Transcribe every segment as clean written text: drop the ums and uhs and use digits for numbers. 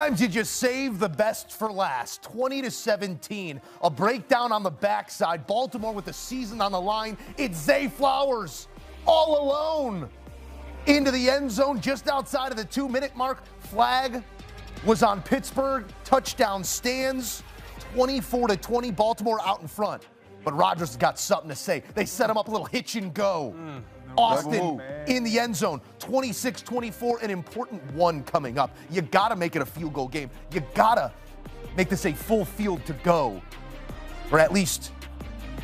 Sometimes you just save the best for last. 20-17, a breakdown on the backside. Baltimore with the season on the line. It's Zay Flowers all alone into the end zone just outside of the 2-minute mark. Flag was on Pittsburgh. Touchdown stands. 24-20, Baltimore out in front. But Rodgers has got something to say. They set him up a little hitch and go. Austin in the end zone, 26-24, an important one coming up. You got to make it a field goal game. You got to make this a full field to go, or at least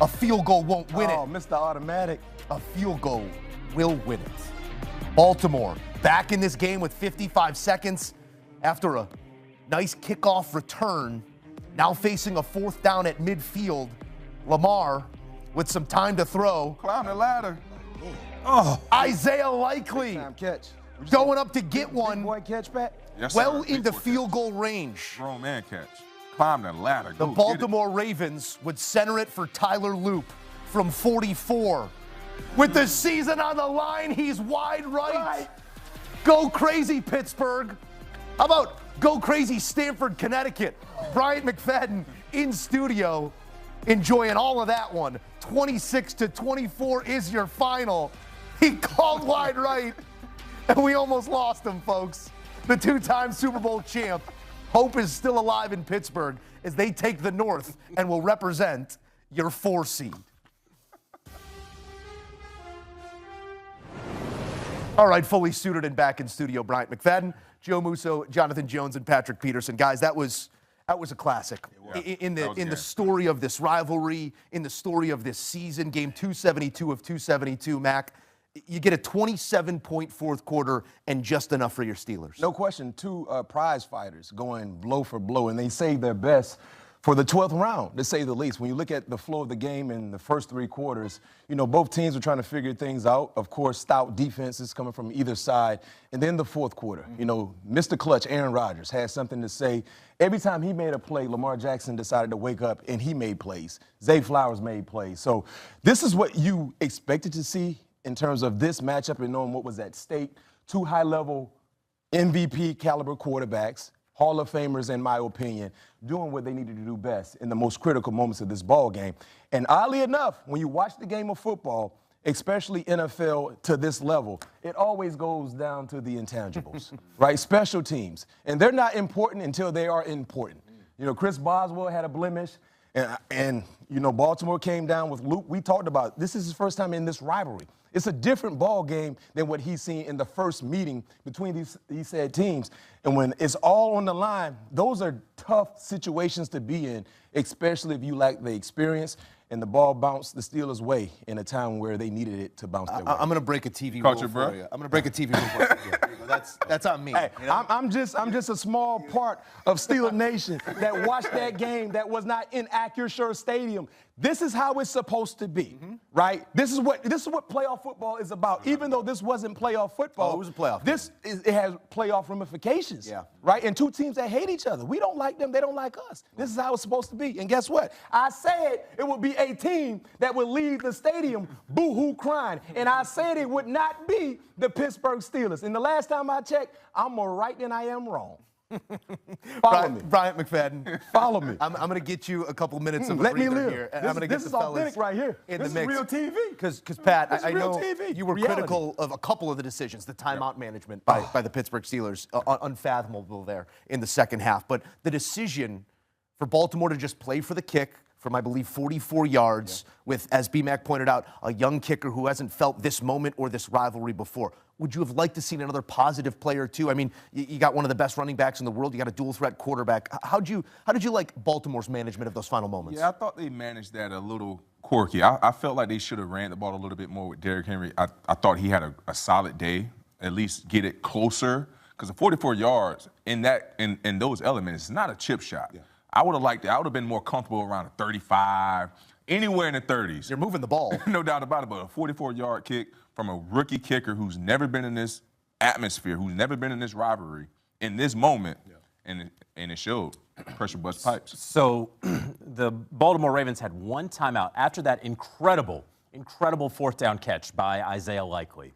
a field goal won't win it. Oh, Mr. Automatic. A field goal will win it. Baltimore back in this game with 55 seconds after a nice kickoff return. Now facing a 4th down at midfield. Lamar with some time to throw. Climb the ladder. Oh, Isaiah Likely Catch. going up to get one. Boy catch, Pat? Yes, Well sir. into field goal range. Grown man catch. Climb the ladder. The Go Baltimore Ravens would center it for Tyler Loop from 44. With the season on the line, he's wide right. Go crazy, Pittsburgh. How about go crazy, Stamford, Connecticut? Bryant McFadden in studio enjoying all of that one. 26-24 is your final. He called wide right, and we almost lost him, folks. The 2-time Super Bowl champ. Hope is still alive in Pittsburgh as they take the North and will represent your 4 seed. All right, fully suited and back in studio, Bryant McFadden, Joe Musso, Jonathan Jones, and Patrick Peterson. Guys, that was a classic in the story of this rivalry, in the story of this season. Game 272 of 272, Mac. You get a 27-point fourth quarter and just enough for your Steelers. No question, 2 prize fighters going blow for blow, and they saved their best for the 12th round, to say the least. When you look at the flow of the game in the first 3 quarters, you know, both teams were trying to figure things out. Of course, stout defenses coming from either side. And then the fourth quarter, you know, Mr. Clutch, Aaron Rodgers, had something to say. Every time he made a play, Lamar Jackson decided to wake up, and he made plays. Zay Flowers made plays. So this is what you expected to see in terms of this matchup and knowing what was at stake. 2 high-level MVP caliber quarterbacks, Hall of Famers, in my opinion, doing what they needed to do best in the most critical moments of this ball game. And oddly enough, when you watch the game of football, especially NFL to this level, it always goes down to the intangibles, right? Special teams. And they're not important until they are important. You know, Chris Boswell had a blemish, and you know, Baltimore came down with Luke. We talked about this is his first time in this rivalry. It's a different ball game than what he's seen in the first meeting between these said teams. And when it's all on the line, those are tough situations to be in, especially if you lack the experience. And the ball bounced the Steelers' way in a time where they needed it to bounce their way. I'm going to break a TV rule for you. I'm going to break a TV rule for you. That's on me. Hey, you know? I'm just a small part of Steeler Nation that watched that game that was not in Acrisure Stadium. This is how it's supposed to be, right? This is what playoff football is about. Even though this wasn't playoff football, it was a playoff. It has playoff ramifications, right? And 2 teams that hate each other. We don't like them; they don't like us. This is how it's supposed to be. And guess what? I said it would be a team that would leave the stadium boo-hoo crying, and I said it would not be the Pittsburgh Steelers. And the last time I checked, I'm more right than I am wrong. Follow me. Bryant McFadden. Follow me. I'm going to get you a couple minutes of a Let me breather live. here. And I'm going to get this the is fellas authentic right here. in This the mix. is real TV. Because Pat, I real know TV. you were Reality. critical of a couple of the decisions, the timeout management by the Pittsburgh Steelers, unfathomable there in the second half. But the decision for Baltimore to just play for the kick from, I believe, 44 yards with, as B-Mac pointed out, a young kicker who hasn't felt this moment or this rivalry before. Would you have liked to see another positive player, too? I mean, you got one of the best running backs in the world. You got a dual-threat quarterback. How did you like Baltimore's management of those final moments? Yeah, I thought they managed that a little quirky. I felt like they should have ran the ball a little bit more with Derrick Henry. I thought he had a solid day, at least get it closer. Because the 44 yards in those elements, it's not a chip shot. Yeah. I would have liked it. I would have been more comfortable around a 35, anywhere in the 30s. You're moving the ball. No doubt about it, but a 44-yard kick from a rookie kicker who's never been in this atmosphere, who's never been in this rivalry, in this moment, and it showed. Pressure bust pipes. So the Baltimore Ravens had 1 timeout after that incredible 4th down catch by Isaiah Likely.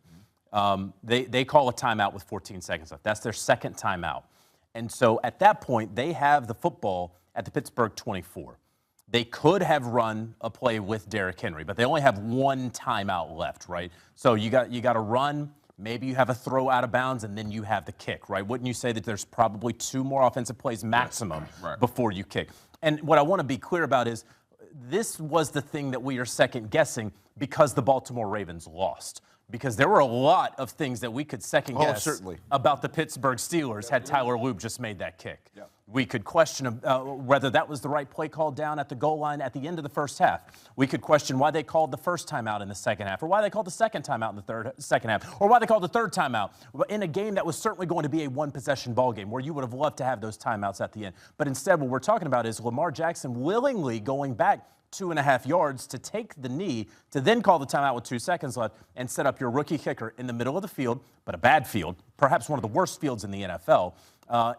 They call a timeout with 14 seconds left. That's their second timeout. And so at that point, they have the football at the Pittsburgh 24. They could have run a play with Derrick Henry, but they only have one timeout left, right? So you got to run. Maybe you have a throw out of bounds, and then you have the kick, right? Wouldn't you say that there's probably 2 more offensive plays maximum before you kick? And what I want to be clear about is this was the thing that we are second guessing because the Baltimore Ravens lost. Because there were a lot of things that we could second guess about the Pittsburgh Steelers had Tyler Loop just made that kick. Yeah. We could question whether that was the right play called down at the goal line at the end of the first half. We could question why they called the first timeout in the second half, or why they called the second timeout in the second half, or why they called the third timeout in a game that was certainly going to be a one-possession ball game where you would have loved to have those timeouts at the end. But instead, what we're talking about is Lamar Jackson willingly going back 2.5 yards to take the knee, to then call the timeout with 2 seconds left and set up your rookie kicker in the middle of the field, but a bad field, perhaps one of the worst fields in the NFL,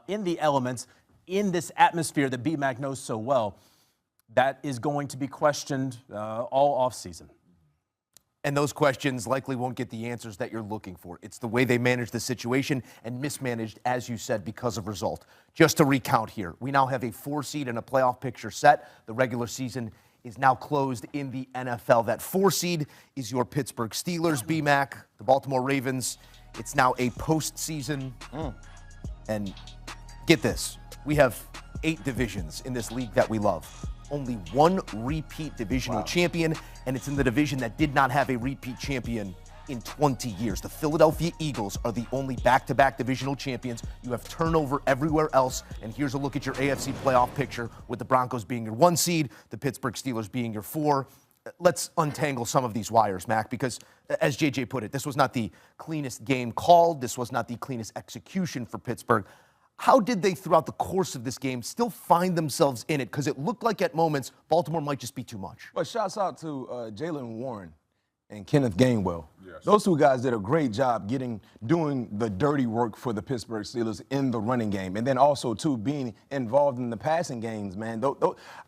in the elements, in this atmosphere that B-Mac knows so well. That is going to be questioned all offseason. And those questions likely won't get the answers that you're looking for. It's the way they managed the situation and mismanaged, as you said, because of result. Just to recount here, we now have a 4 seed and a playoff picture set. The regular season is now closed in the NFL. That 4 seed is your Pittsburgh Steelers, B-Mac, the Baltimore Ravens. It's now a postseason. And get this, we have 8 divisions in this league that we love. Only 1 repeat divisional champion, and it's in the division that did not have a repeat champion in 20 years. The Philadelphia Eagles are the only back-to-back divisional champions. You have turnover everywhere else, and here's a look at your AFC playoff picture with the Broncos being your 1 seed, the Pittsburgh Steelers being your 4. Let's untangle some of these wires, Mac, because as JJ put it, this was not the cleanest game called. This was not the cleanest execution for Pittsburgh. How did they, throughout the course of this game, still find themselves in it? Because it looked like at moments Baltimore might just be too much. Well, shouts out to Jalen Warren and Kenneth Gainwell. Yes. Those 2 guys did a great job doing the dirty work for the Pittsburgh Steelers in the running game. And then also, too, being involved in the passing games, man.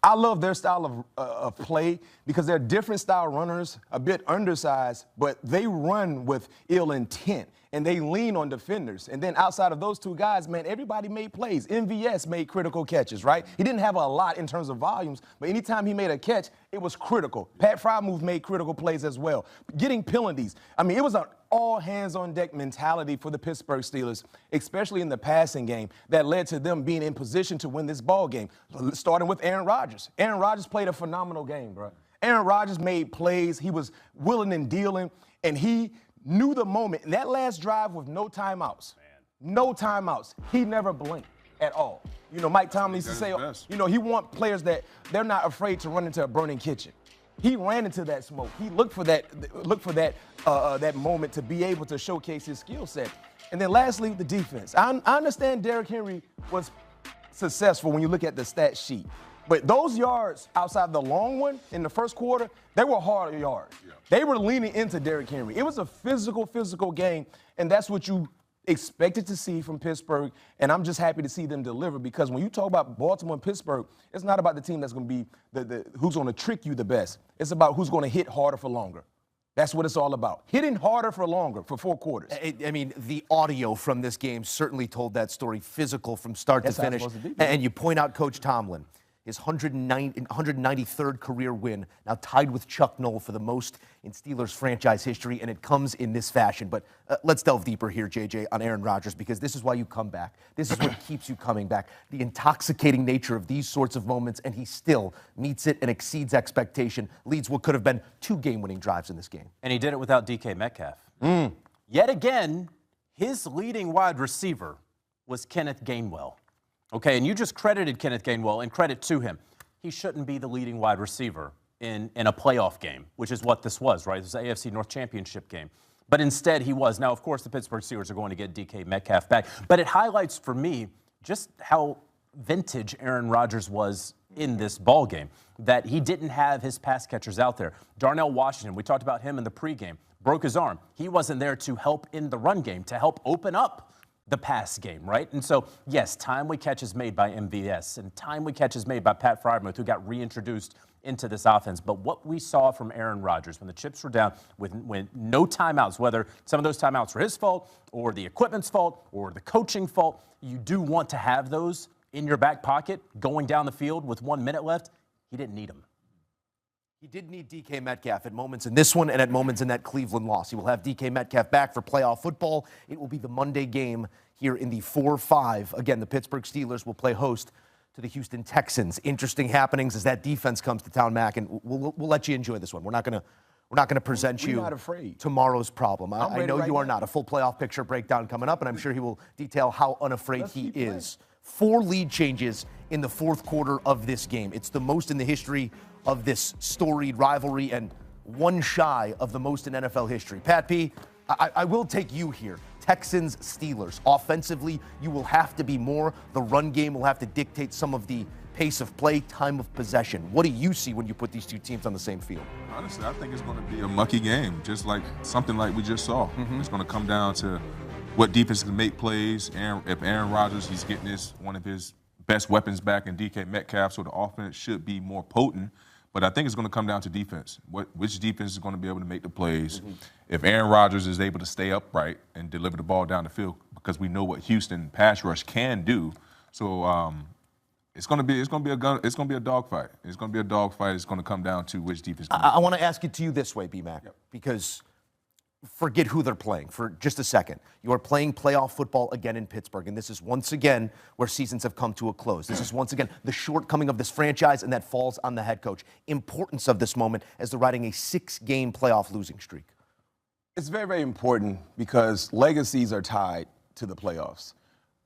I love their style of play because they're different style runners, a bit undersized, but they run with ill intent. And they lean on defenders. And then outside of those 2 guys, man, everybody made plays. MVS made critical catches, right? He didn't have a lot in terms of volumes, but anytime he made a catch, it was critical. Pat Frymouth made critical plays as well. Getting penalties. I mean, it was an all-hands-on-deck mentality for the Pittsburgh Steelers, especially in the passing game, that led to them being in position to win this ball game, starting with Aaron Rodgers. Aaron Rodgers played a phenomenal game, bro. Aaron Rodgers made plays. He was willing and dealing, and he knew the moment. In that last drive with no timeouts, he never blinked at all. You know, Mike Tomlin used to say, you know, he wants players that they're not afraid to run into a burning kitchen. He ran into that smoke. He looked for that moment to be able to showcase his skill set. And then lastly, the defense. I understand Derrick Henry was successful when you look at the stat sheet. But those yards outside the long one in the first quarter, they were hard yards. Yeah. They were leaning into Derrick Henry. It was a physical game, and that's what you expected to see from Pittsburgh, and I'm just happy to see them deliver because when you talk about Baltimore and Pittsburgh, it's not about the team that's going to be who's going to trick you the best. It's about who's going to hit harder for longer. That's what it's all about. Hitting harder for longer for 4 quarters. I mean, the audio from this game certainly told that story, physical from start to finish. And you point out Coach Tomlin, his 193rd career win, now tied with Chuck Noll for the most in Steelers franchise history, and it comes in this fashion. But let's delve deeper here, JJ, on Aaron Rodgers, because this is why you come back. This is what keeps you coming back. The intoxicating nature of these sorts of moments, and he still meets it and exceeds expectation, leads what could have been 2 game-winning drives in this game. And he did it without DK Metcalf. Yet again, his leading wide receiver was Kenneth Gainwell. Okay, and you just credited Kenneth Gainwell, and credit to him. He shouldn't be the leading wide receiver in a playoff game, which is what this was, right? This was an AFC North championship game. But instead, he was. Now, of course, the Pittsburgh Steelers are going to get DK Metcalf back. But it highlights for me just how vintage Aaron Rodgers was in this ball game, that he didn't have his pass catchers out there. Darnell Washington, we talked about him in the pregame, broke his arm. He wasn't there to help in the run game, to help open up the pass game, right? And so, yes, timely catches made by MVS and timely catches made by Pat Freiermuth, who got reintroduced into this offense. But what we saw from Aaron Rodgers when the chips were down with no timeouts, whether some of those timeouts were his fault or the equipment's fault or the coaching fault, you do want to have those in your back pocket going down the field with 1 minute left. He didn't need them. He did need DK Metcalf at moments in this one and at moments in that Cleveland loss. He will have DK Metcalf back for playoff football. It will be the Monday game here in the 4-5. Again, the Pittsburgh Steelers will play host to the Houston Texans. Interesting happenings as that defense comes to town, Mac, and we'll let you enjoy this one. We're not going to present you not afraid. Tomorrow's problem. I know right you are now. not. A full playoff picture breakdown coming up, and I'm sure he will detail how unafraid he is. 4 lead changes in the fourth quarter of this game. It's the most in the history of this storied rivalry and one shy of the most in NFL history. Pat P., I will take you here. Texans, Steelers. Offensively, you will have to be more. The run game will have to dictate some of the pace of play, time of possession. What do you see when you put these two teams on the same field? Honestly, I think it's going to be a mucky game, just like something like we just saw. It's going to come down to what defense can make plays. If Aaron Rodgers, he's getting one of his best weapons back in DK Metcalf, so the offense should be more potent. But I think it's going to come down to defense. Which defense is going to be able to make the plays? If Aaron Rodgers is able to stay upright and deliver the ball down the field, because we know what Houston pass rush can do. So it's going to be a dogfight. It's going to be a dogfight. It's going to come down to which defense. I want to ask it to you this way, B-Mac, because forget who they're playing for just a second. You are playing playoff football again in Pittsburgh, and this is once again where seasons have come to a close. This is once again the shortcoming of this franchise, and that falls on the head coach. Importance of this moment as they're riding a 6-game playoff losing streak. It's very, very important because legacies are tied to the playoffs.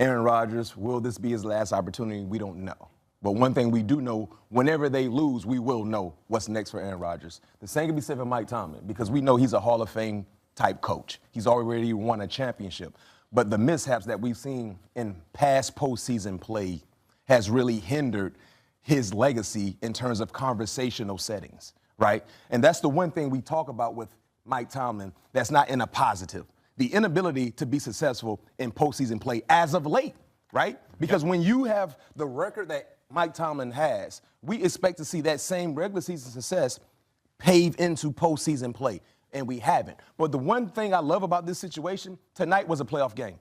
Aaron Rodgers, will this be his last opportunity? We don't know. But one thing we do know, whenever they lose, we will know what's next for Aaron Rodgers. The same can be said for Mike Tomlin because we know he's a Hall of Fame type coach. He's already won a championship. But the mishaps that we've seen in past postseason play has really hindered his legacy in terms of conversational settings, right? And that's the one thing we talk about with Mike Tomlin that's not in a positive. The inability to be successful in postseason play as of late, right? Because when you have the record that Mike Tomlin has, we expect to see that same regular season success pave into postseason play. And we haven't. But the one thing I love about this situation, tonight was a playoff game.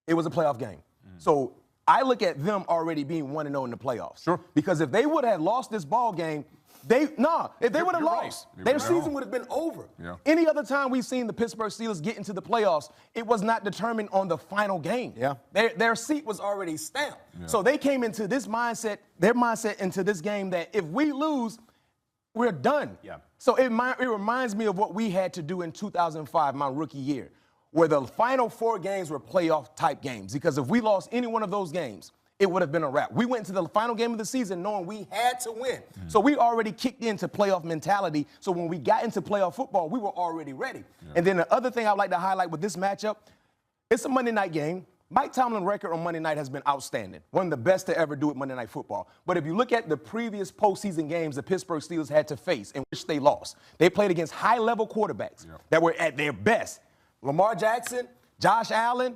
It was a playoff game. So I look at them already being 1-0 in the playoffs. Sure. Because if they would have lost this ball game, if they would have lost, their season would have been over. Yeah. Any other time we've seen the Pittsburgh Steelers get into the playoffs, it was not determined on the final game. Yeah. Their seat was already stamped. Yeah. So they came into this mindset, their mindset into this game that if we lose, we're done. Yeah. So it reminds me of what we had to do in 2005, my rookie year, where the final 4 games were playoff-type games. Because if we lost any one of those games, it would have been a wrap. We went into the final game of the season knowing we had to win. So we already kicked into playoff mentality. So when we got into playoff football, we were already ready. Yeah. And then the other thing I'd like to highlight with this matchup, it's a Monday night game. Mike Tomlin's record on Monday night has been outstanding. One of the best to ever do it Monday Night Football. But if you look at the previous postseason games the Pittsburgh Steelers had to face in which they lost, they played against high-level quarterbacks that were at their best. Lamar Jackson, Josh Allen,